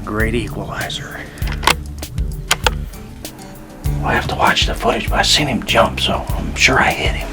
great equalizer. I have to watch the footage, but I seen him jump, so I'm sure I hit him.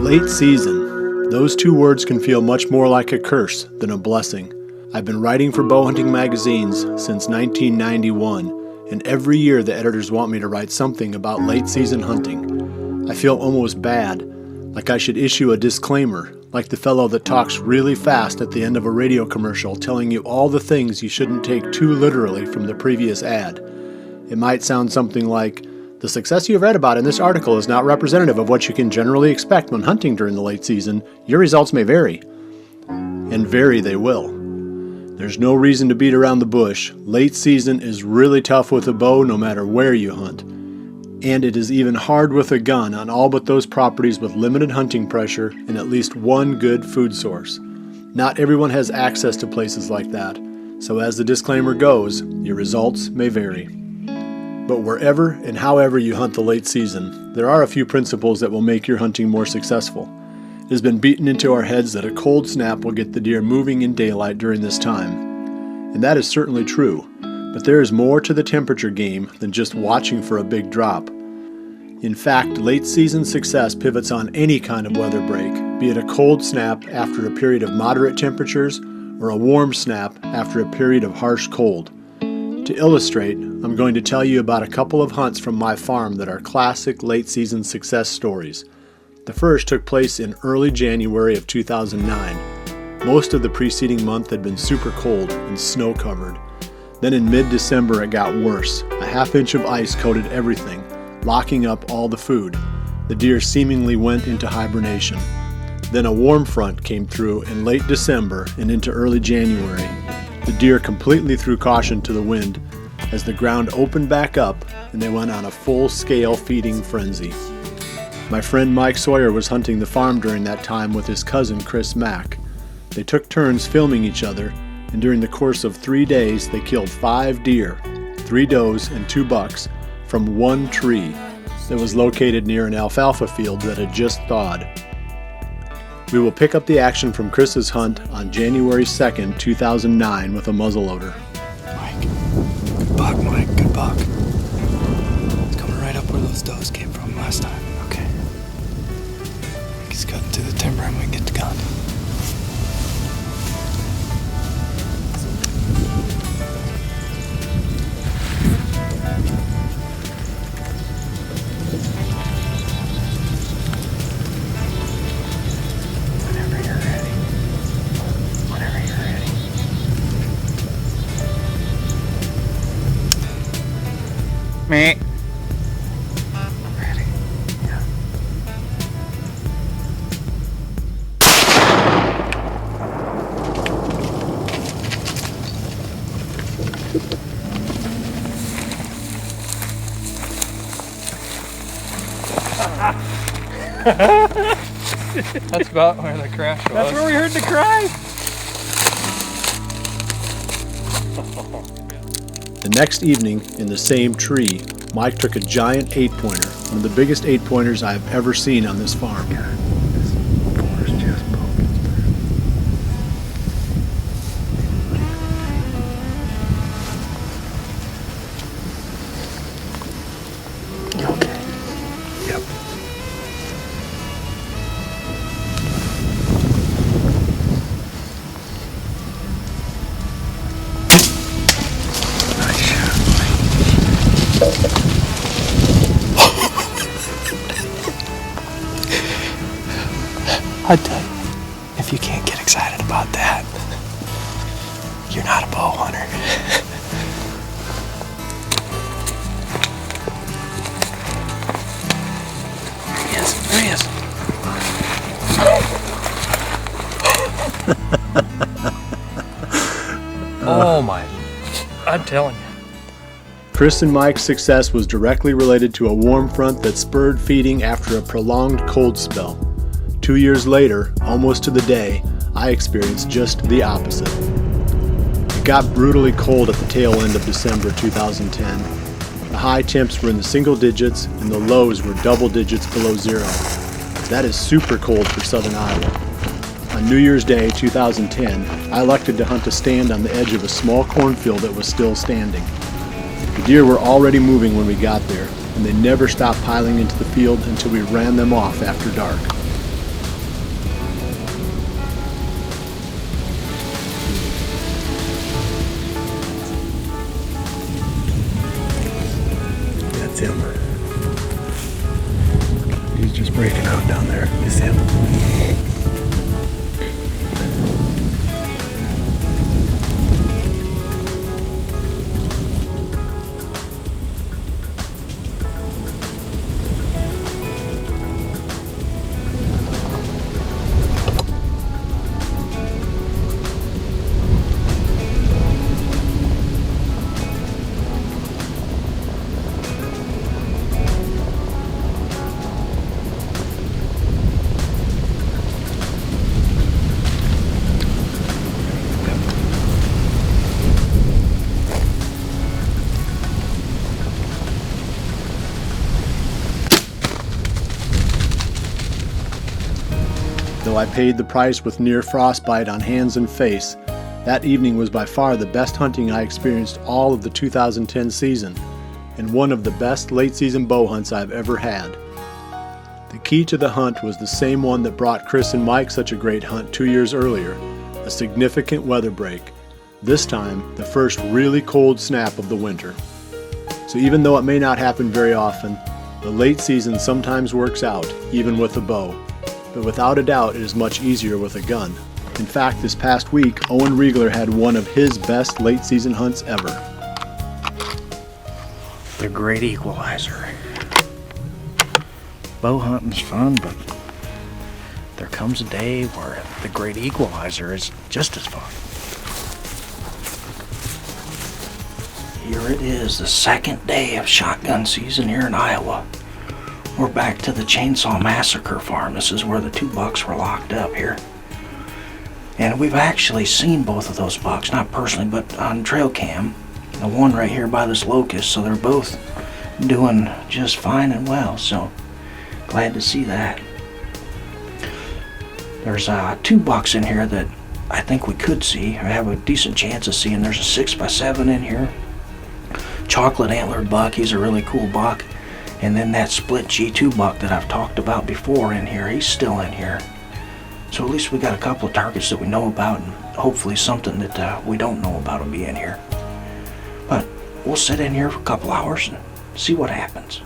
Late season. Those two words can feel much more like a curse than a blessing. I've been writing for bow hunting magazines since 1991, and every year the editors want me to write something about late season hunting. I feel almost bad, like I should issue a disclaimer, like the fellow that talks really fast at the end of a radio commercial telling you all the things you shouldn't take too literally from the previous ad. It might sound something like, "The success you've read about in this article is not representative of what you can generally expect when hunting during the late season. Your results may vary." And vary they will. There's no reason to beat around the bush. Late season is really tough with a bow no matter where you hunt. And it is even hard with a gun on all but those properties with limited hunting pressure and at least one good food source. Not everyone has access to places like that. So as the disclaimer goes, your results may vary. But wherever and however you hunt the late season, there are a few principles that will make your hunting more successful. It has been beaten into our heads that a cold snap will get the deer moving in daylight during this time. And that is certainly true, but there is more to the temperature game than just watching for a big drop. In fact, late season success pivots on any kind of weather break, be it a cold snap after a period of moderate temperatures or a warm snap after a period of harsh cold. To illustrate, I'm going to tell you about a couple of hunts from my farm that are classic late season success stories. The first took place in early January of 2009. Most of the preceding month had been super cold and snow covered. Then in mid-December it got worse. A half-inch of ice coated everything, locking up all the food. The deer seemingly went into hibernation. Then a warm front came through in late December and into early January. The deer completely threw caution to the wind as the ground opened back up and they went on a full-scale feeding frenzy. My friend Mike Sawyer was hunting the farm during that time with his cousin Chris Mack. They took turns filming each other, and during the course of 3 days they killed 5 deer, 3 does and 2 bucks, from one tree that was located near an alfalfa field that had just thawed. We will pick up the action from Chris's hunt on January 2nd, 2009 with a muzzleloader. Mike, good buck, Mike, good buck. It's coming right up where those does came from last time. Okay. He's cutting to the timber and we can get the gun. Meh. Ready? Yeah. That's about where the crash was. That's where we heard the cry. The next evening, in the same tree, Mike took a giant 8-pointer, one of the biggest 8-pointers I have ever seen on this farm. Okay. Yep. Nice shot, I tell you, if you can't get excited about that, You're not a bow hunter. There he is. Oh my, I'm telling you. Chris and Mike's success was directly related to a warm front that spurred feeding after a prolonged cold spell. 2 years later, almost to the day, I experienced just the opposite. It got brutally cold at the tail end of December 2010. The high temps were in the single digits and the lows were double digits below zero. That is super cold for southern Iowa. On New Year's Day 2010, I elected to hunt a stand on the edge of a small cornfield that was still standing. The deer were already moving when we got there, and they never stopped piling into the field until we ran them off after dark. That's him. He's just breaking out down there. It's him. Though I paid the price with near frostbite on hands and face, that evening was by far the best hunting I experienced all of the 2010 season, and one of the best late season bow hunts I've ever had. The key to the hunt was the same one that brought Chris and Mike such a great hunt 2 years earlier, a significant weather break, this time the first really cold snap of the winter. So even though it may not happen very often, the late season sometimes works out, even with a bow. But without a doubt, it is much easier with a gun. In fact, this past week, Owen Reigler had one of his best late season hunts ever. The great equalizer. Bow hunting's fun, but there comes a day where the great equalizer is just as fun. Here it is, the second day of shotgun season here in Iowa. We're back to the Chainsaw Massacre farm. This is where the 2 bucks were locked up here. And we've actually seen both of those bucks, not personally, but on trail cam. The one right here by this locust, so they're both doing just fine and well, so glad to see that. There's 2 bucks in here that I think we could see, or have a decent chance of seeing. There's a 6x7 in here. Chocolate antlered buck, he's a really cool buck. And then that split G2 buck that I've talked about before in here, he's still in here. So at least we got a couple of targets that we know about, and hopefully something that we don't know about will be in here. But we'll sit in here for a couple hours and see what happens.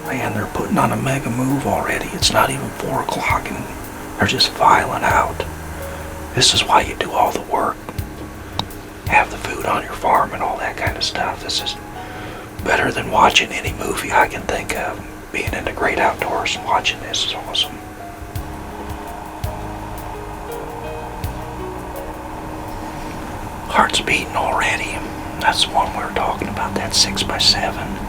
Man, they're putting on a mega move already. It's not even 4 o'clock and they're just filing out. This is why you do all the work. Have the food on your farm and all that kind of stuff. This is better than watching any movie I can think of. Being in the great outdoors and watching this is awesome. Heart's beating already. That's the one we were talking about, that 6x7.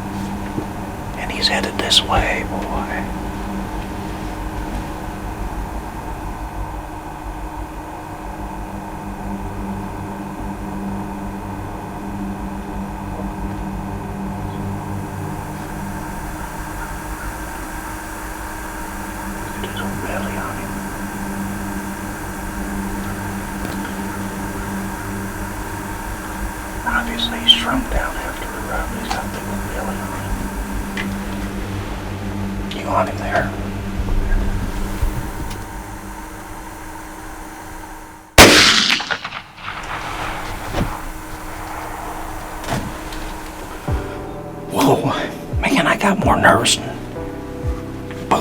And he's headed this way, boy. Look at his old belly on him. Obviously he's shrunk down after the run. He's got a big old belly on him. You want him there?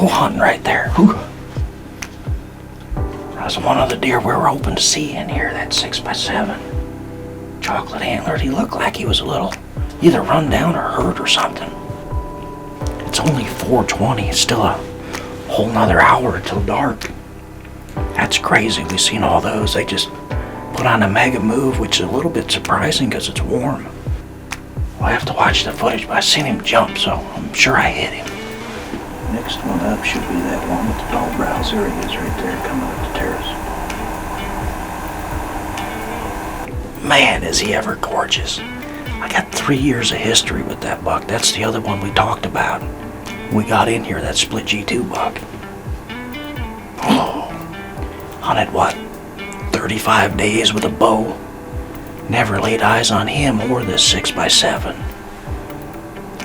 who hunting right there? Who? That was one of the deer we were hoping to see in here, that 6x7. Chocolate antlered. He looked like he was a little either run down or hurt or something. It's only 4:20. It's still a whole nother hour till dark. That's crazy. We've seen all those. They just put on a mega move, which is a little bit surprising because it's warm. We'll have to watch the footage, but I seen him jump, so I'm sure I hit him. Next one up should be that one with the tall brows. There he is right there coming up the terrace. Man, is he ever gorgeous. I got 3 years of history with that buck. That's the other one we talked about. We got in here, that split G2 buck. Oh, hunted what, 35 days with a bow. Never laid eyes on him or this 6x7.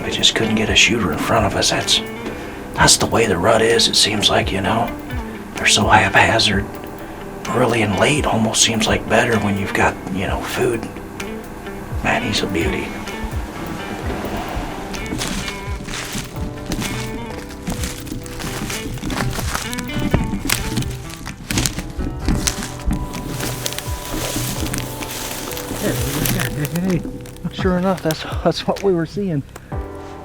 We just couldn't get a shooter in front of us. That's the way the rut is, it seems like, you know. They're so haphazard. Early and late almost seems like better when you've got, you know, food. Man, he's a beauty. Hey, sure enough, that's what we were seeing.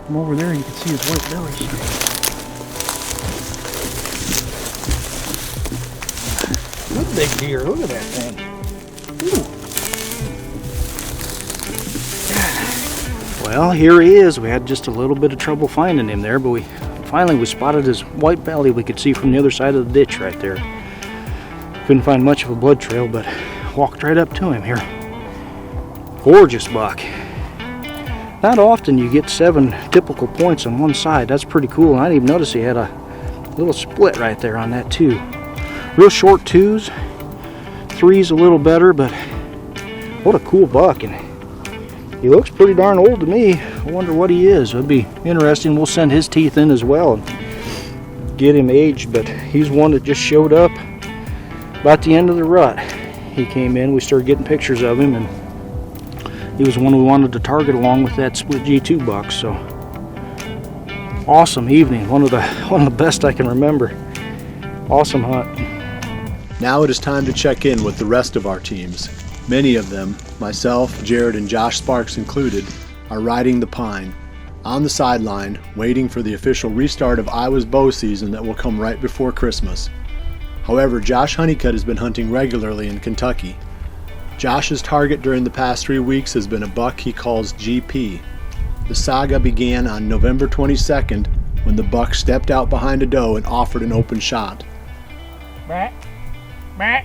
From over there, you can see his white belly stripe. Good big deer. Look at that thing. Ooh. Well, here he is. We had just a little bit of trouble finding him there, but we spotted his white belly. We could see from the other side of the ditch right there. Couldn't find much of a blood trail, but walked right up to him here. Gorgeous buck. Not often you get 7 typical points on one side. That's pretty cool. And I didn't even notice he had a little split right there on that too. Real short 2s. 3's a little better, but what a cool buck. And he looks pretty darn old to me. I wonder what he is. It'll be interesting. We'll send his teeth in as well and get him aged, but he's one that just showed up about the end of the rut. He came in, we started getting pictures of him, and he was one we wanted to target along with that split G2 buck. So awesome evening, one of the best I can remember. Awesome hunt. Now it is time to check in with the rest of our teams. Many of them, myself, Jared, and Josh Sparks included, are riding the pine, on the sideline, waiting for the official restart of Iowa's bow season that will come right before Christmas. However, Josh Honeycutt has been hunting regularly in Kentucky. Josh's target during the past 3 weeks has been a buck he calls GP. The saga began on November 22nd when the buck stepped out behind a doe and offered an open shot. Bah. Bah.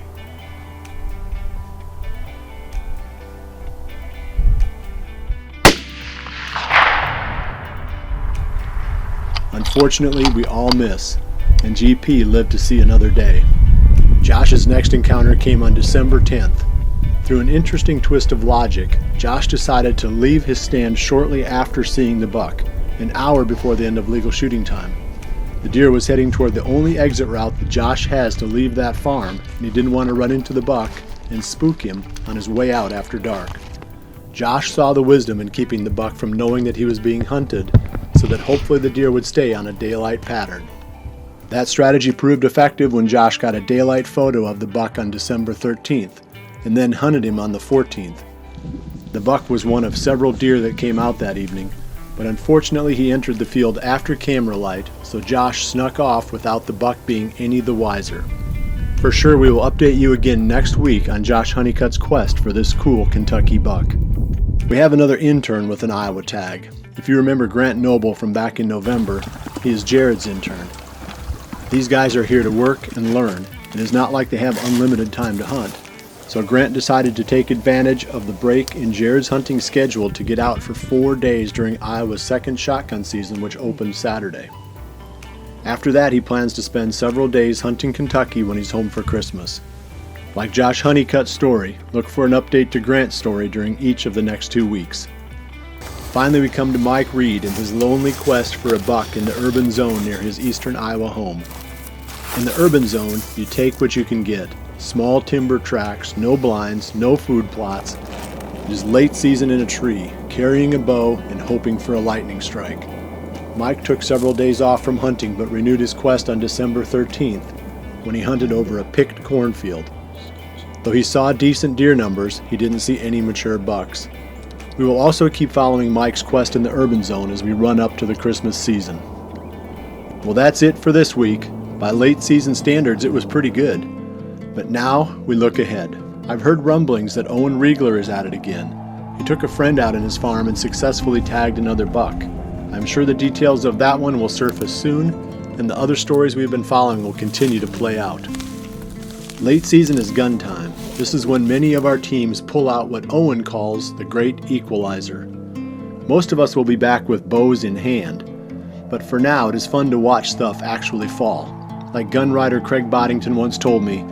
Unfortunately, we all miss, and GP lived to see another day. Josh's next encounter came on December 10th. Through an interesting twist of logic, Josh decided to leave his stand shortly after seeing the buck, an hour before the end of legal shooting time. The deer was heading toward the only exit route that Josh has to leave that farm, and he didn't want to run into the buck and spook him on his way out after dark. Josh saw the wisdom in keeping the buck from knowing that he was being hunted, so that hopefully the deer would stay on a daylight pattern. That strategy proved effective when Josh got a daylight photo of the buck on December 13th, and then hunted him on the 14th. The buck was one of several deer that came out that evening, but unfortunately he entered the field after camera light, so Josh snuck off without the buck being any the wiser. For sure we will update you again next week on Josh Honeycutt's quest for this cool Kentucky buck. We have another intern with an Iowa tag. If you remember Grant Noble from back in November, he is Jared's intern. These guys are here to work and learn. It is not like they have unlimited time to hunt. So Grant decided to take advantage of the break in Jared's hunting schedule to get out for 4 days during Iowa's second shotgun season, which opened Saturday. After that, he plans to spend several days hunting Kentucky when he's home for Christmas. Like Josh Honeycutt's story, look for an update to Grant's story during each of the next 2 weeks. Finally, we come to Mike Reed and his lonely quest for a buck in the urban zone near his eastern Iowa home. In the urban zone, you take what you can get. Small timber tracks, no blinds, no food plots. It is late season in a tree, carrying a bow and hoping for a lightning strike. Mike took several days off from hunting but renewed his quest on December 13th when he hunted over a picked cornfield. Though he saw decent deer numbers, he didn't see any mature bucks. We will also keep following Mike's quest in the urban zone as we run up to the Christmas season. Well, that's it for this week. By late season standards, it was pretty good. But now we look ahead. I've heard rumblings that Owen Reigler is at it again. He took a friend out in his farm and successfully tagged another buck. I'm sure the details of that one will surface soon, and the other stories we've been following will continue to play out. Late season is gun time. This is when many of our teams pull out what Owen calls the great equalizer. Most of us will be back with bows in hand, but for now it is fun to watch stuff actually fall. Like gun rider Craig Boddington once told me,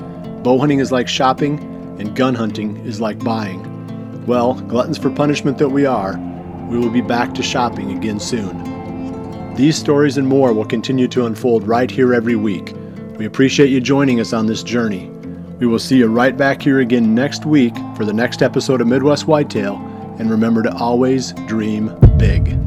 bow hunting is like shopping and gun hunting is like buying. Well, gluttons for punishment that we are, we will be back to shopping again soon. These stories and more will continue to unfold right here every week. We appreciate you joining us on this journey. We will see you right back here again next week for the next episode of Midwest Whitetail, and remember to always dream big.